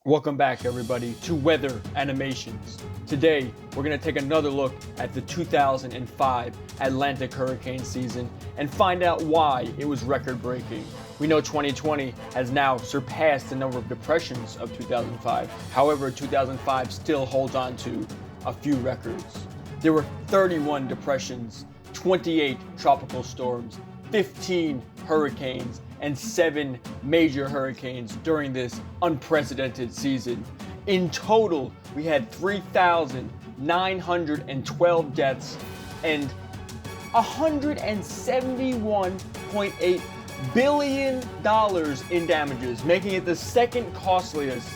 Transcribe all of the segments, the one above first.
Welcome back, everybody, to Weather Animations. Today, we're going to take another look at the 2005 Atlantic hurricane season and find out why it was record-breaking. We know 2020 has now surpassed the number of depressions of 2005. However, 2005 still holds on to a few records. There were 31 depressions, 28 tropical storms, 15 hurricanes, and 7 major hurricanes during this unprecedented season. In total, we had 3,912 deaths and $171.8 billion in damages, making it the second costliest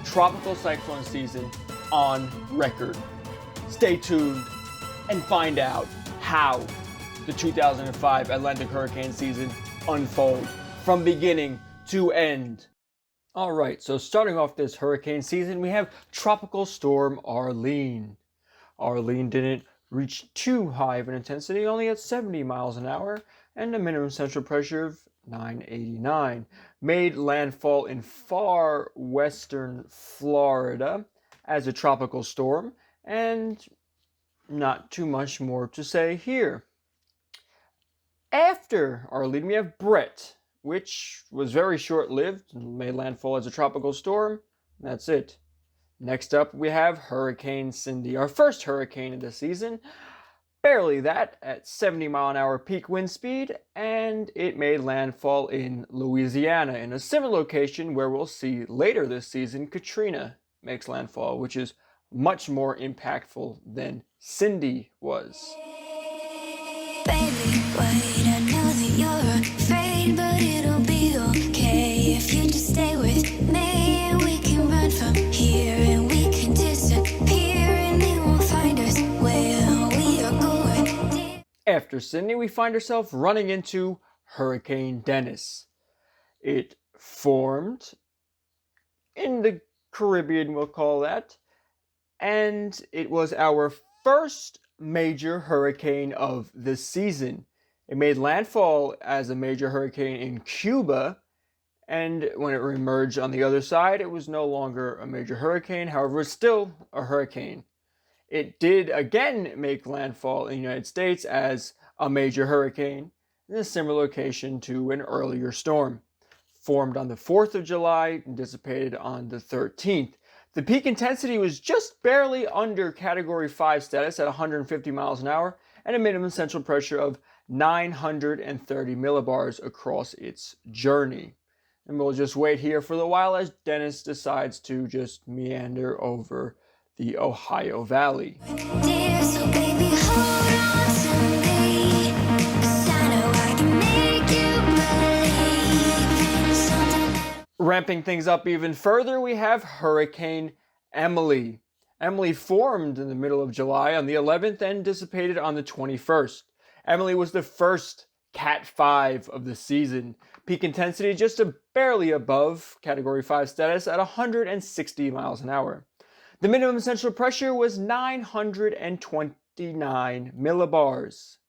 tropical cyclone season on record. Stay tuned and find out how the 2005 Atlantic hurricane season unfolds from beginning to end. Alright, so starting off this hurricane season, we have Tropical Storm Arlene. Arlene didn't reach too high of an intensity, only at 70 miles an hour, and a minimum central pressure of 989. Made landfall in far western Florida as a tropical storm, and not too much more to say here. After Arlene, we have Brett, which was very short-lived, made landfall as a tropical storm. That's it. Next up, we have Hurricane Cindy, our first hurricane of the season. Barely that, at 70-mile-an-hour peak wind speed, and it made landfall in Louisiana, in a similar location where we'll see later this season Katrina makes landfall, which is much more impactful than Cindy was. Baby, wait, I know that you're afraid, but it'll be okay if you just stay with me. We can run from here and we can disappear and they won't find us where we are going. After Cindy, we find ourselves running into Hurricane Dennis. It formed in the Caribbean, we'll call that, and it was our first major hurricane of the season. It made landfall as a major hurricane in Cuba, and when it reemerged on the other side, it was no longer a major hurricane. However, it's still a hurricane. It did again make landfall in the United States as a major hurricane in a similar location to an earlier storm. Formed on the 4th of July and dissipated on the 13th. The peak intensity was just barely under Category 5 status at 150 miles an hour and a minimum central pressure of 930 millibars across its journey. And we'll just wait here for a while as Dennis decides to just meander over the Ohio Valley. Dear, so baby, hold on to me, 'cause I know I can make you believe in something. Ramping things up even further, we have Hurricane Emily. Emily formed in the middle of July on the 11th and dissipated on the 21st. Emily was the first Cat 5 of the season. Peak intensity just barely above Category 5 status at 160 miles an hour. The minimum central pressure was 929 millibars.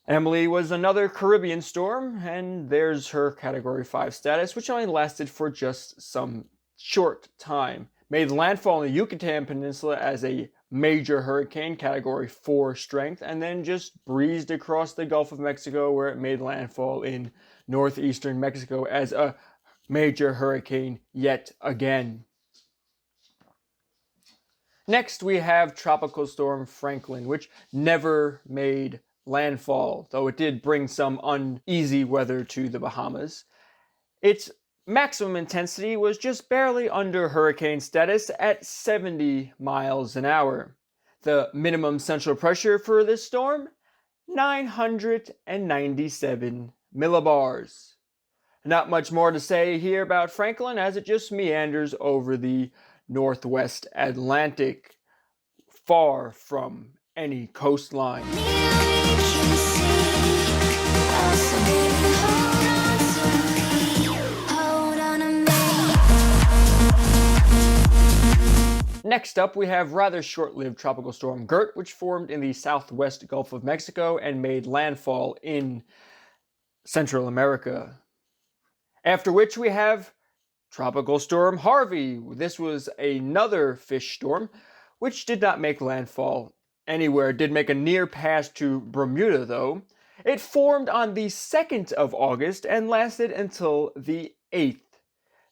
Emily was another Caribbean storm, and there's her Category 5 status, which only lasted for just some short time. Made landfall in the Yucatan Peninsula as a major hurricane, Category 4 strength, and then just breezed across the Gulf of Mexico, where it made landfall in northeastern Mexico as a major hurricane yet again. Next, we have Tropical Storm Franklin, which never made landfall, though it did bring some uneasy weather to the Bahamas. Its maximum intensity was just barely under hurricane status at 70 miles an hour. The minimum central pressure for this storm, 997 millibars. Not much more to say here about Franklin as it just meanders over the northwest Atlantic, far from any coastline. Next up, we have rather short-lived Tropical Storm Gert, which formed in the southwest Gulf of Mexico and made landfall in Central America. After which we have Tropical Storm Harvey. This was another fish storm, which did not make landfall anywhere. It did make a near pass to Bermuda, though. It formed on the 2nd of August and lasted until the 8th.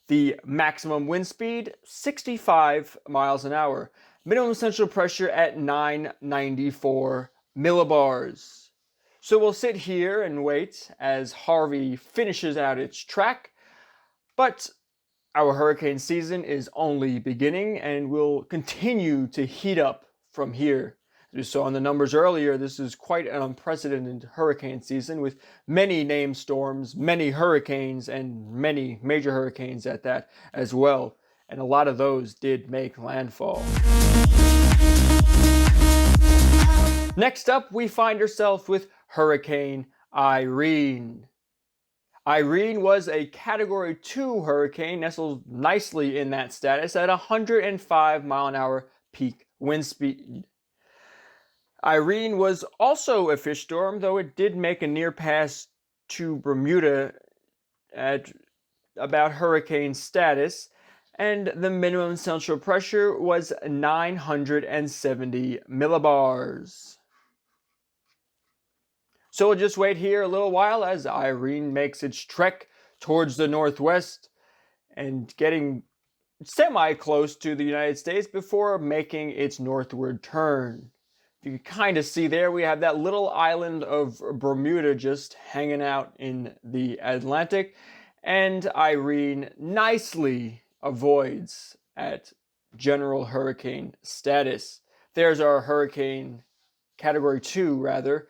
The maximum wind speed, 65 miles an hour. Minimum central pressure at 994 millibars. So we'll sit here and wait as Harvey finishes out its track. But our hurricane season is only beginning and will continue to heat up from here. As we saw in the numbers earlier, this is quite an unprecedented hurricane season with many named storms, many hurricanes, and many major hurricanes at that as well. And a lot of those did make landfall. Next up, we find ourselves with Hurricane Irene. Irene was a Category 2 hurricane, nestled nicely in that status at 105 mile an hour peak wind speed. Irene was also a fish storm, though it did make a near pass to Bermuda at about hurricane status, and the minimum central pressure was 970 millibars. So we'll just wait here a little while as Irene makes its trek towards the northwest and getting semi-close to the United States before making its northward turn. You can kind of see there we have that little island of Bermuda just hanging out in the Atlantic, and Irene nicely avoids at general hurricane status. There's our hurricane Category 2 rather,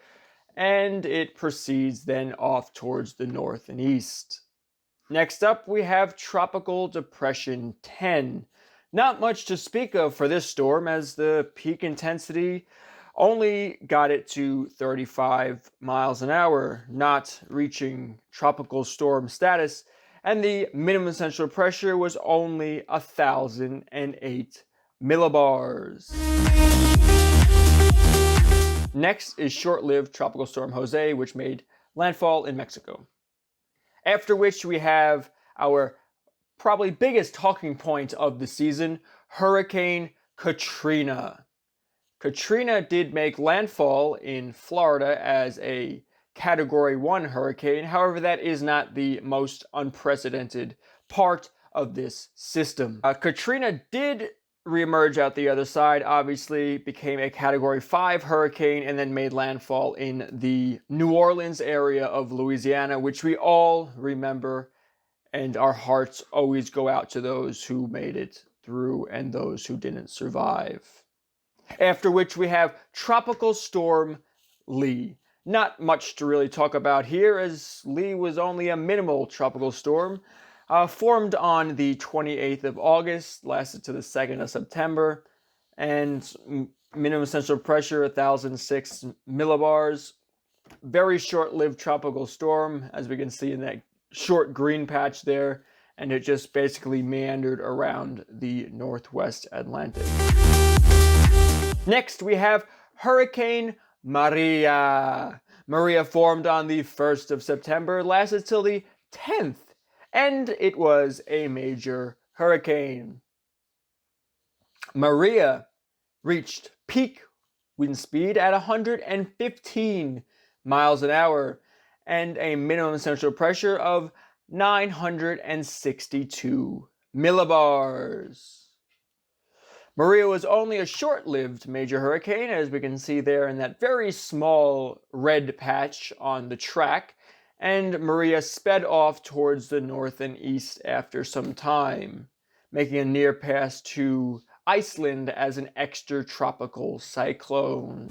and it proceeds then off towards the north and east. Next up, we have Tropical Depression 10. Not much to speak of for this storm, as the peak intensity only got it to 35 miles an hour, not reaching tropical storm status, and the minimum central pressure was only 1,008 millibars. Next is short-lived Tropical Storm Jose, which made landfall in Mexico. After which we have our probably biggest talking point of the season, Hurricane Katrina. Katrina did make landfall in Florida as a Category 1 hurricane. However, that is not the most unprecedented part of this system. Katrina did reemerge out the other side, obviously became a Category 5 hurricane, and then made landfall in the New Orleans area of Louisiana, which we all remember, and our hearts always go out to those who made it through and those who didn't survive. After which we have Tropical Storm Lee. Not much to really talk about here, as Lee was only a minimal tropical storm. Formed on the 28th of August, lasted to the 2nd of September, and minimum central pressure 1,006 millibars. Very short-lived tropical storm, as we can see in that short green patch there, and it just basically meandered around the northwest Atlantic. Next, we have Hurricane Maria. Maria formed on the 1st of September, lasted till the 10th, and it was a major hurricane. Maria reached peak wind speed at 115 miles an hour and a minimum central pressure of 962 millibars. Maria was only a short-lived major hurricane, as we can see there in that very small red patch on the track, and Maria sped off towards the north and east after some time, making a near pass to Iceland as an extratropical cyclone.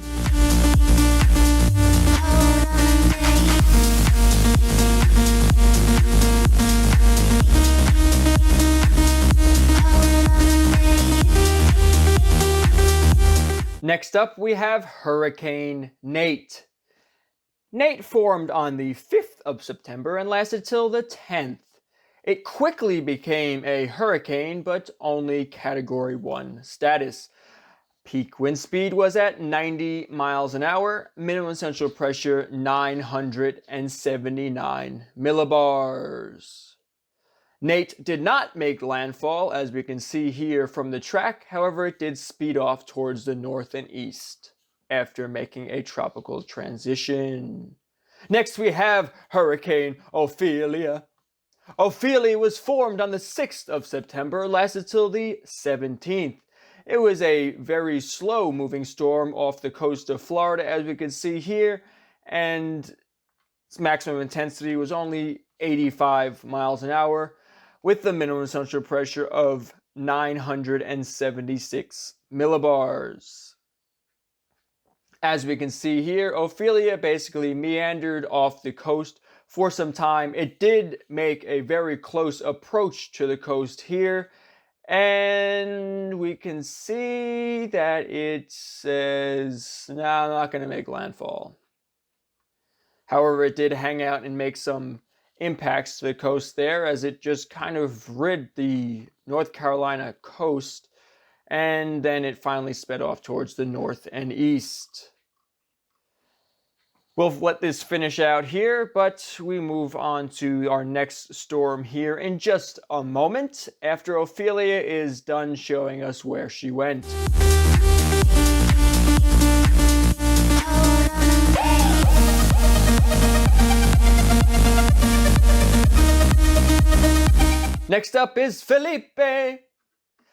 Next up, we have Hurricane Nate. Nate formed on the 5th of September and lasted till the 10th. It quickly became a hurricane, but only Category 1 status. Peak wind speed was at 90 miles an hour, minimum central pressure 979 millibars. Nate did not make landfall, as we can see here from the track. However, it did speed off towards the north and east after making a tropical transition. Next, we have Hurricane Ophelia. Ophelia was formed on the 6th of September, lasted till the 17th. It was a very slow moving storm off the coast of Florida, as we can see here, and its maximum intensity was only 85 miles an hour, with the minimum central pressure of 976 millibars. As we can see here, Ophelia basically meandered off the coast for some time. It did make a very close approach to the coast here, and we can see that it says, no, I'm not going to make landfall. However, it did hang out and make some impacts to the coast there, as it just kind of rid the North Carolina coast, and then it finally sped off towards the north and east. We'll let this finish out here, but we move on to our next storm here in just a moment, after Ophelia is done showing us where she went. Next up is Felipe.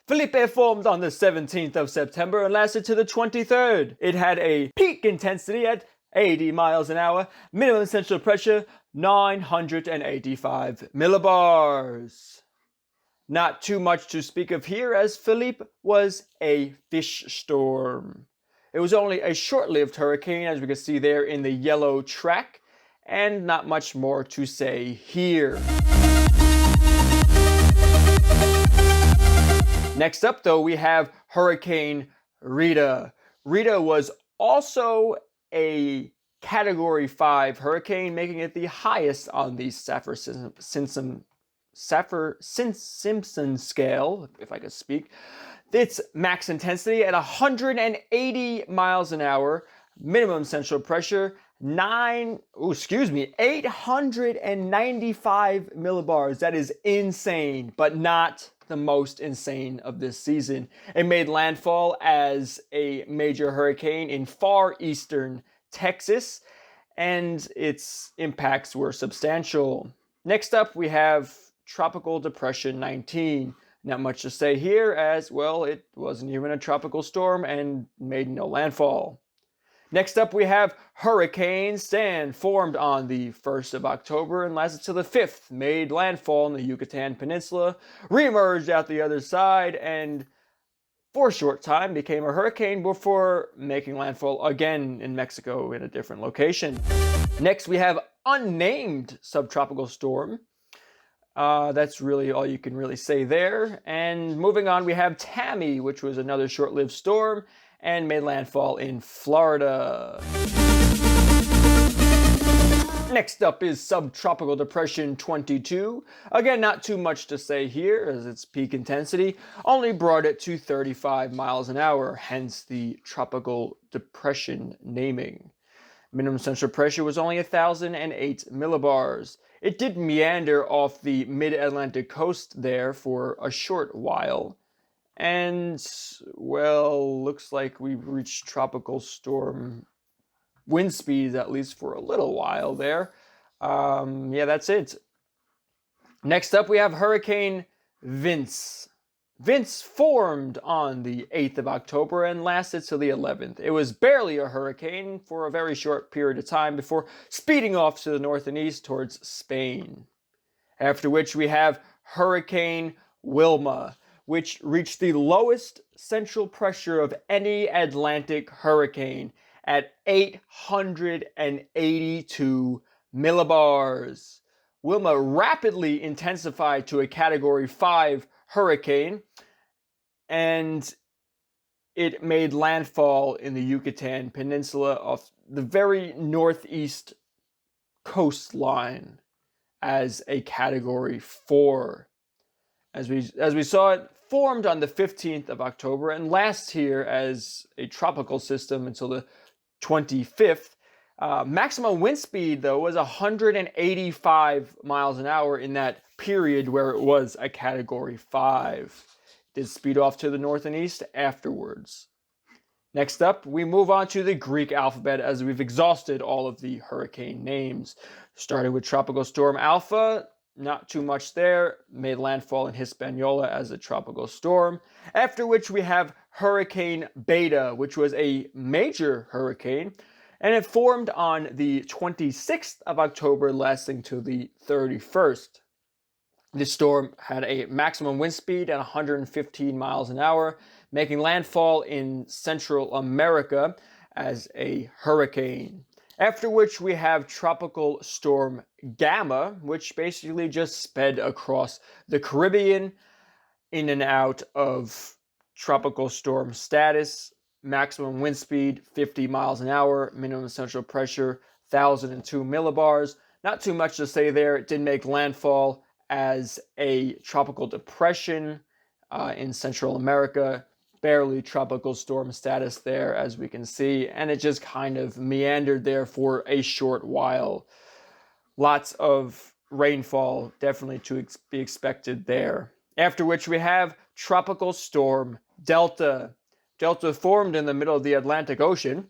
Felipe formed on the 17th of September and lasted to the 23rd. It had a peak intensity at 80 miles an hour, minimum central pressure 985 millibars. Not too much to speak of here, as Felipe was a fish storm. It was only a short-lived hurricane, as we can see there in the yellow track, and not much more to say here. Next up, though, we have Hurricane Rita. Rita was also a Category 5 hurricane, making it the highest on the Saffir-Simpson scale, if I could speak. Its max intensity at 180 miles an hour, minimum central pressure 895 millibars. That is insane, but not the most insane of this season. It made landfall as a major hurricane in far eastern Texas, and its impacts were substantial. Next up, we have Tropical Depression 19. Not much to say here, as well, it wasn't even a tropical storm and made no landfall. Next up, we have Hurricane Stan, formed on the 1st of October and lasted till the 5th, made landfall in the Yucatan Peninsula, re-emerged out the other side, and for a short time became a hurricane before making landfall again in Mexico in a different location. Next, we have Unnamed Subtropical Storm. That's really all you can really say there. And moving on, we have Tammy, which was another short-lived storm and made landfall in Florida. Next up is Subtropical Depression 22. Again, not too much to say here, as its peak intensity only brought it to 35 miles an hour, hence the Tropical Depression naming. Minimum central pressure was only 1,008 millibars. It did meander off the mid-Atlantic coast there for a short while. And, well, looks like we've reached tropical storm wind speeds, at least for a little while there. Yeah, that's it. Next up, we have Hurricane Vince. Vince formed on the 8th of October and lasted till the 11th. It was barely a hurricane for a very short period of time before speeding off to the north and east towards Spain. After which we have Hurricane Wilma, which reached the lowest central pressure of any Atlantic hurricane at 882 millibars. Wilma rapidly intensified to a Category 5 hurricane, and it made landfall in the Yucatan Peninsula off the very northeast coastline as a Category 4. As we saw, it formed on the 15th of October and lasts here as a tropical system until the 25th, Maximum wind speed, though, was 185 miles an hour in that period where it was a Category 5. It did speed off to the north and east afterwards. Next up, we move on to the Greek alphabet as we've exhausted all of the hurricane names. Starting with Tropical Storm Alpha, not too much there, made landfall in Hispaniola as a tropical storm. After which we have Hurricane Beta, which was a major hurricane, and it formed on the 26th of October, lasting to the 31st. This storm had a maximum wind speed at 115 miles an hour, making landfall in Central America as a hurricane. After which we have Tropical Storm Gamma, which basically just sped across the Caribbean in and out of tropical storm status. Maximum wind speed 50 miles an hour, minimum central pressure 1,002 millibars. Not too much to say there. It did make landfall as a tropical depression in Central America. Barely tropical storm status there, as we can see, and it just kind of meandered there for a short while. Lots of rainfall definitely to be expected there. After which we have Tropical Storm Delta. Delta formed in the middle of the Atlantic Ocean,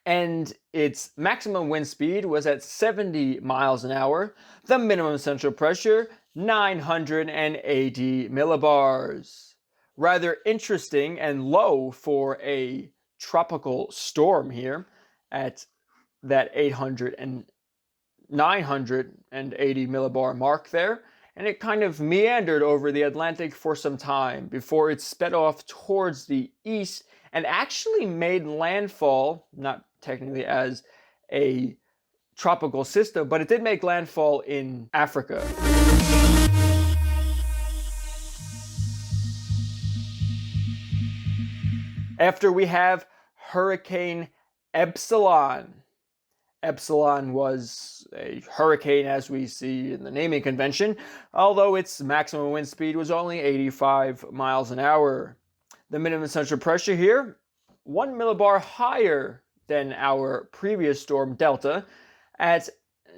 and its maximum wind speed was at 70 miles an hour. The minimum central pressure, 980 millibars. Rather interesting and low for a tropical storm here at that 980 millibar mark there. And it kind of meandered over the Atlantic for some time before it sped off towards the east and actually made landfall, not technically as a tropical system, but it did make landfall in Africa. After we have Hurricane Epsilon. Epsilon was a hurricane as we see in the naming convention, although its maximum wind speed was only 85 miles an hour. The minimum central pressure here, 1 millibar higher than our previous storm Delta at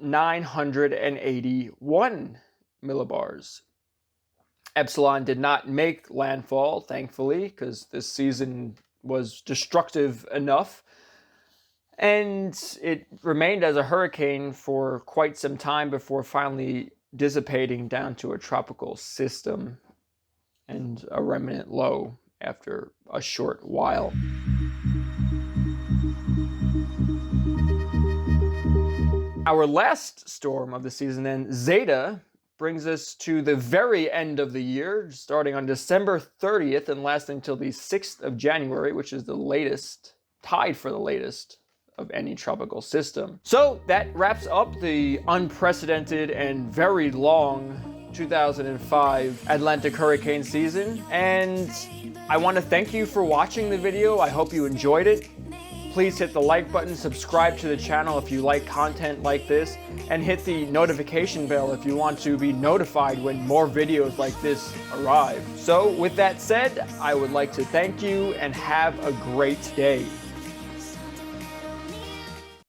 981 millibars. Epsilon did not make landfall, thankfully, because this season was destructive enough. And it remained as a hurricane for quite some time before finally dissipating down to a tropical system and a remnant low after a short while. Our last storm of the season then, Zeta, brings us to the very end of the year, starting on December 30th and lasting until the 6th of January, which is the latest, tied for the latest of any tropical system. So that wraps up the unprecedented and very long 2005 Atlantic hurricane season. And I want to thank you for watching the video. I hope you enjoyed it. Please hit the like button, subscribe to the channel if you like content like this, and hit the notification bell if you want to be notified when more videos like this arrive. So with that said, I would like to thank you and have a great day.